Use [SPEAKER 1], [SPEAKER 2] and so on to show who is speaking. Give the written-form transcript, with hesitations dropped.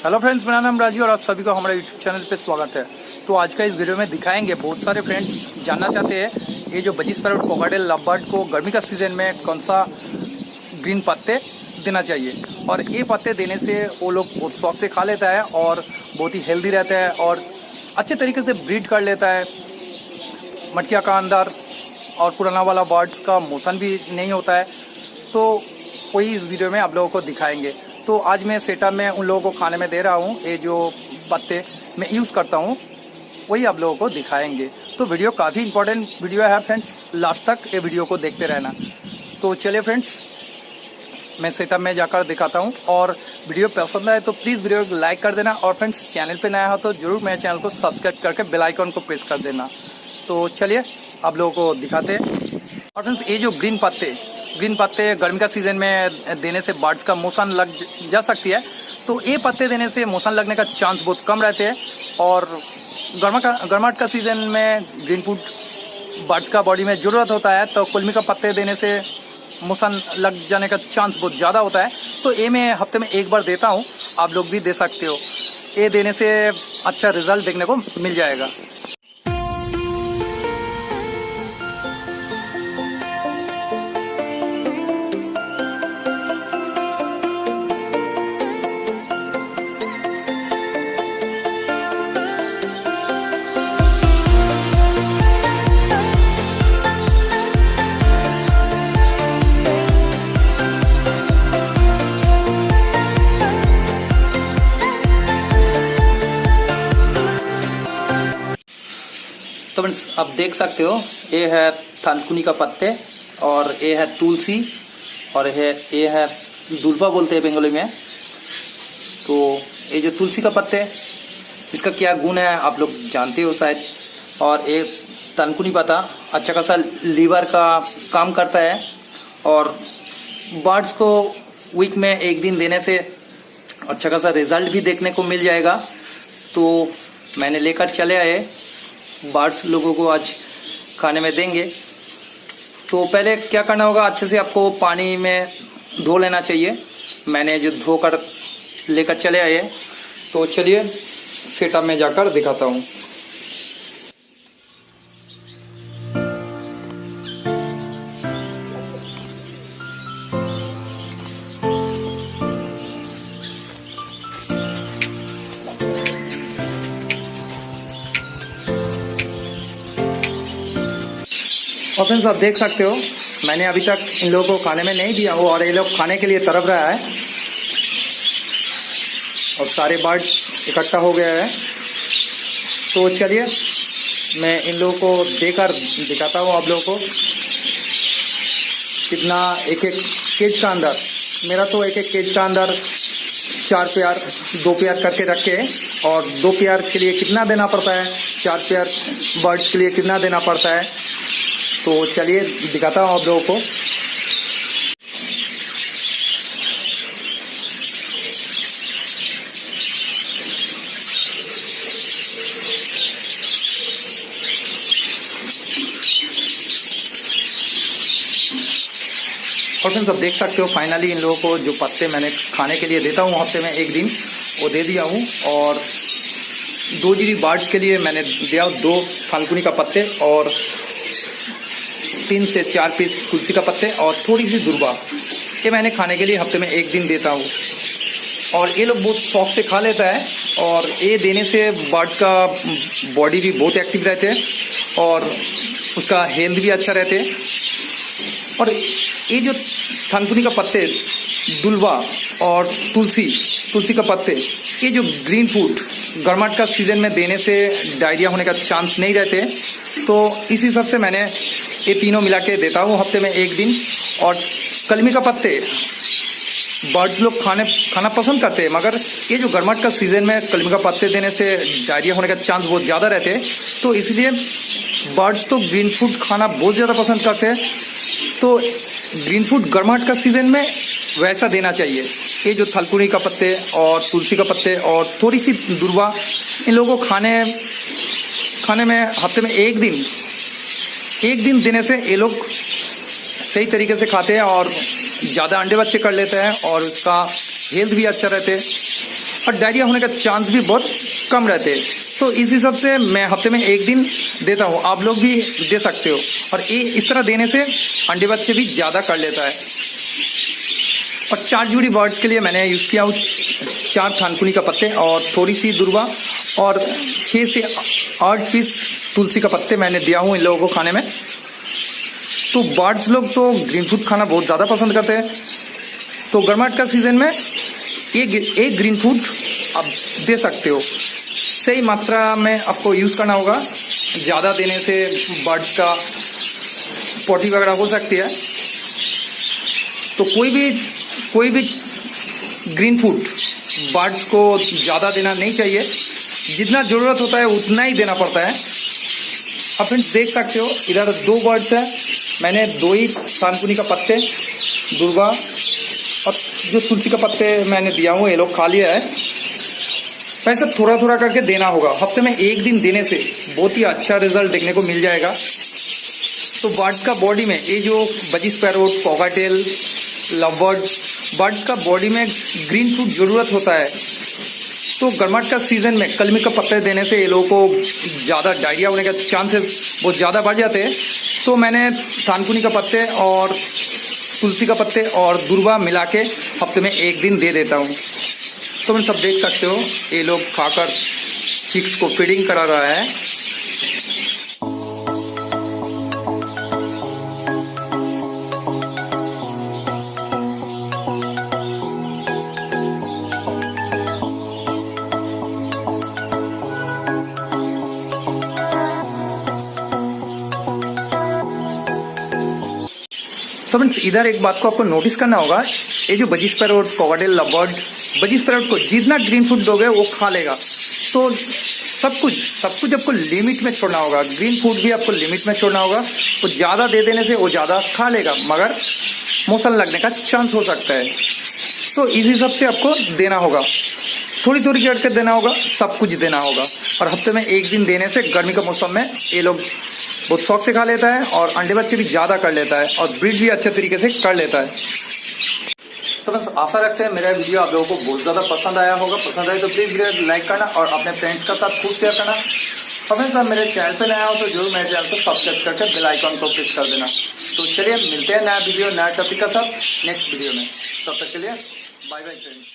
[SPEAKER 1] Hello friends, मेरा नाम राजू और आप सभी को हमारे यूट्यूब चैनल पे स्वागत है। तो आज का इस वीडियो में दिखाएंगे, बहुत सारे फ्रेंड्स जानना चाहते हैं ये जो बजीज पैरोट कोकाटेल लवबर्ड को गर्मी का सीजन में कौन सा ग्रीन पत्ते देना चाहिए। और ये पत्ते देने से वो लोग बहुत शौक से खा लेता है और बहुत ही हेल्दी रहता है और अच्छे तरीके से ब्रीड कर लेता है। मटकिया का अंदर और पुराना वाला बर्ड्स का मोशन भी नहीं होता है। तो वही इस वीडियो में आप लोगों को दिखाएंगे। तो आज मैं सेटअप में उन लोगों को खाने में दे रहा हूँ, ये जो पत्ते मैं यूज़ करता हूँ वही आप लोगों को दिखाएंगे। तो वीडियो काफ़ी इंपॉर्टेंट वीडियो है फ्रेंड्स, लास्ट तक ये वीडियो को देखते रहना। तो चलिए फ्रेंड्स, मैं सेटअप में जाकर दिखाता हूँ और वीडियो पसंद आए तो प्लीज़ वीडियो को लाइक कर देना और फ्रेंड्स चैनल पे नया हो तो जरूर मेरे चैनल को सब्सक्राइब करके बेल आइकन को प्रेस कर देना। तो चलिए आप लोगों को दिखाते हैं। और फ्रेंड्स ये जो ग्रीन पत्ते गर्मी का सीजन में देने से बर्ड्स का मोशन लग जा सकती है। तो ये पत्ते देने से मोशन लगने का चांस बहुत कम रहते हैं और गर्माहट का सीजन में ग्रीन फूड बर्ड्स का बॉडी में ज़रूरत होता है। तो कुल्मी का पत्ते देने से मोशन लग जाने का चांस बहुत ज़्यादा होता है। तो ये मैं हफ्ते में एक बार देता हूँ, आप लोग भी दे सकते हो। ये देने से अच्छा रिजल्ट देखने को मिल जाएगा। तो फ्रेंड्स आप देख सकते हो, ये है थानकुनी का पत्ते और ये है तुलसी और ये है दुल्फा बोलते हैं बंगाली में। तो ये जो तुलसी का पत्ते, इसका क्या गुण है आप लोग जानते हो शायद। और ये थानकुनी पत्ता अच्छा खासा लीवर का काम करता है और बर्ड्स को वीक में एक दिन देने से अच्छा खासा रिजल्ट भी देखने को मिल जाएगा। तो मैंने लेकर चले आए, बर्ड्स लोगों को आज खाने में देंगे। तो पहले क्या करना होगा, अच्छे से आपको पानी में धो लेना चाहिए। मैंने जो धोकर लेकर चले आए। तो चलिए सेटअप में जाकर दिखाता हूँ। और फ्रेंड्स आप देख सकते हो, मैंने अभी तक इन लोगों को खाने में नहीं दिया हो और ये लोग खाने के लिए तड़प रहा है और सारे बर्ड्स इकट्ठा हो गया है। तो चलिए मैं इन लोगों को देकर दिखाता हूँ आप लोगों को कितना एक केज का अंदर। मेरा तो एक केज का अंदर 4 पेयर 2 पेयर करके रखे और 2 पेयर के लिए कितना देना पड़ता है, 4 पेयर बर्ड्स के लिए कितना देना पड़ता है। तो चलिए दिखाता हूँ आप लोगों को। और फ्रेंड्स आप देख सकते हो, फाइनली इन लोगों को जो पत्ते मैंने खाने के लिए देता हूँ हफ्ते में एक दिन, वो दे दिया हूँ। और 2 जीरी बर्ड्स के लिए मैंने दिया 2 थानकुनी का पत्ते और 3 से 4 पीस तुलसी का पत्ते और थोड़ी सी दुर्बा। ये मैंने खाने के लिए हफ्ते में एक दिन देता हूँ और ये लोग बहुत शौक से खा लेता है। और ये देने से बर्ड्स का बॉडी भी बहुत एक्टिव रहते हैं और उसका हेल्थ भी अच्छा रहते हैं। और ये जो थानकुनी का पत्ते, दुल्वा और तुलसी का पत्ते, ये जो ग्रीन फूड गर्माहट का सीजन में देने से डायरिया होने का चांस नहीं रहते। तो इस हिसाब से मैंने ये तीनों मिला के देता हूँ हफ्ते में एक दिन। और कलमी का पत्ते बर्ड्स लोग खाना पसंद करते हैं, मगर ये जो गर्माहट का सीजन में कलमी का पत्ते देने से डायरिया होने का चांस बहुत ज़्यादा रहते हैं। तो इसलिए बर्ड्स तो ग्रीन फूड खाना बहुत ज़्यादा पसंद करते हैं। तो ग्रीन फूड गर्माहट का सीजन में वैसा देना चाहिए। ये जो थानकुनी का पत्ते और तुलसी का पत्ते और थोड़ी सी दुर्वा, इन लोगों को खाने में हफ्ते में एक दिन देने से ये लोग सही तरीके से खाते हैं और ज़्यादा अंडे बच्चे कर लेते हैं और उसका हेल्थ भी अच्छा रहते हैं। और डायरिया होने का चांस भी बहुत कम रहते हैं। तो इस हिसाब से मैं हफ्ते में 1 दिन देता हूँ, आप लोग भी दे सकते हो। और ये इस तरह देने से अंडे बच्चे भी ज़्यादा कर लेता है। और 4 जोड़ी बर्ड्स के लिए मैंने यूज़ किया 4 थानकुनी का पत्ते और थोड़ी सी दुर्वा और 6 से 8 पीस तुलसी का पत्ते मैंने दिया हूँ इन लोगों को खाने में। तो बर्ड्स लोग तो ग्रीन फूड खाना बहुत ज़्यादा पसंद करते हैं। तो गर्माहट का सीज़न में एक ग्रीन फूड आप दे सकते हो। सही मात्रा में आपको यूज़ करना होगा, ज़्यादा देने से बर्ड्स का पॉटी वगैरह हो सकती है। तो कोई भी ग्रीन फूड बर्ड्स को ज़्यादा देना नहीं चाहिए, जितना ज़रूरत होता है उतना ही देना पड़ता है। आप फ्रेंड्स देख सकते हो इधर 2 बर्ड्स है, मैंने 2 ही थानकुनी का पत्ते, दुर्वा और जो तुलसी का पत्ते मैंने दिया हूँ, ये लोग खा लिया है। वैसे थोड़ा थोड़ा करके देना होगा। हफ्ते में 1 दिन देने से बहुत ही अच्छा रिजल्ट देखने को मिल जाएगा। तो बर्ड्स का बॉडी में ये जो बजिस पैरोट, कॉकाटेल, बर्ड्स का बॉडी में ग्रीन फूड ज़रूरत होता है। तो गर्माहट का सीज़न में कलमी का पत्ते देने से ये लोगों को ज़्यादा डायरिया होने का चांसेस बहुत ज़्यादा बढ़ जाते हैं। तो मैंने थानकुनी का पत्ते और तुलसी का पत्ते और दुर्वा मिला के हफ्ते में 1 दिन दे देता हूँ। तो मैं सब देख सकते हो ये लोग खाकर चिक्स को फीडिंग करा रहा है। तो फ्रेंड्स इधर एक बात को आपको नोटिस करना होगा, ये जो बजिस पैरोट, कॉकाटेल, लवबर्ड, बजिस पैरोट को जितना ग्रीन फूड दोगे वो खा लेगा। तो सब कुछ आपको लिमिट में छोड़ना होगा। ग्रीन फूड भी आपको लिमिट में छोड़ना होगा। तो ज़्यादा दे देने से वो ज़्यादा खा लेगा, मगर मौसम लगने का चांस हो सकता है। तो इस हिसाब से आपको देना होगा, थोड़ी थोड़ी करके देना होगा, सब कुछ देना होगा। और हफ्ते में 1 दिन देने से गर्मी का मौसम में ये लोग बहुत शौक से खा लेता है और अंडे बच्चे भी ज़्यादा कर लेता है और ब्रीड भी अच्छे तरीके से कर लेता है। तो बस आशा रखते हैं मेरा वीडियो आप लोगों को बहुत ज़्यादा पसंद आया होगा। पसंद आए तो प्लीज़ वीडियो लाइक करना और अपने फ्रेंड्स का साथ खूब शेयर करना। और फ्रेंड्स मेरे चैनल पर नया हो तो जरूर मेरे चैनल को सब्सक्राइब करके बेल आइकन को प्रेस कर देना। तो चलिए मिलते हैं नया वीडियो नया टॉपिक का साथ नेक्स्ट वीडियो में। तब तक के लिए बाय बाय फ्रेंड्स।